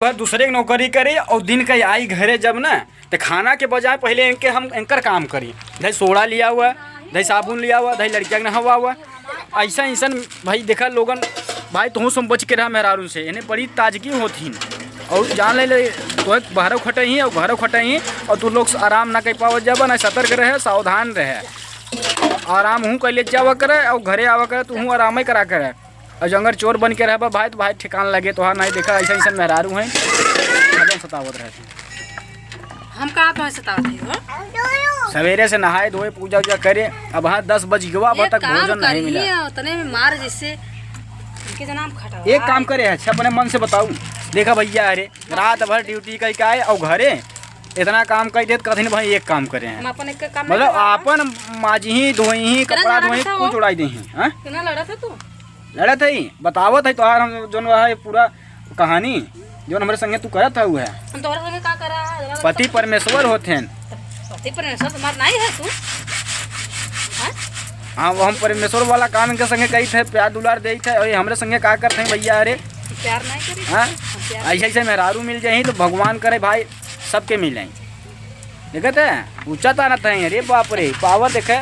वह दूसरे की नौकरी करे और दिन का आई घरे जब ना तो खाना के बजाय पहले इनके हम इनकर काम करी। दही सोडा लिया हुआ, दही साबुन लिया हुआ, दही लड़किया के नहवा हुआ। ऐसा ऐसा भाई देखा लोगन भाई तू सब बच के रहा मेहरारू से, इन्हें बड़ी ताजगी होती और जान ले तो बाहरों खटही और घरों खटही और तू लोग आराम ना कर पाओ जब ना सतर्क रहे सावधान रहे। आराम हूँ कैले जावा करे और घरे आवा करे तू हूँ आराम ही करा करे। और जंगर चोर बन के रह भाई तो भाई ठिकान लगे तो नहीं देखा ऐसा ऐसा मेहरारू हैं सतावत रहते। हम कहाँ पे सतावत है? सवेरे से नहाए धोए पूजा वूजा करे अब हाँ 10 बज गवा अब तक भोजन नहीं मिला। उतने में मार जिससे एक काम करे अच्छा अपने मन से बताऊँ। देखा भैया अरे रात भर ड्यूटी करके आए और घरे इतना काम कर दे कथिन भाई एक काम करे हैं मतलब अपन माजी धोई कपड़ा धोई कुछ उड़ाई दी हैं। लड़ा था ही बतावत है तो हम जो है पूरा कहानी जो हमारे संगे तू करत है वो है पति परमेश्वर होते हैं। पति परमेश्वर तुम्हारा नहीं है तू? हाँ वो हम परमेश्वर वाला काम इनके संगे कही थे प्यार दुलार दे थे और हमारे संगे का करते हैं भैया अरे प्यार नहीं करी। हाँ ऐसे ऐसे मेहरारू मिल जाए तो भगवान करे भाई सबके मिल जाए। देखते हैं ऊँचा ताना था अरे बाप रे पावर देखे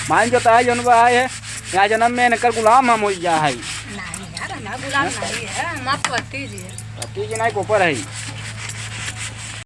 मान जो है जन आए है यहाँ जन्म में इनकर गुलाम हम हो जा है। नहीं यार हमारा गुलाम नहीं है, हमारा पति जी है। पति जी नहीं कोपर है।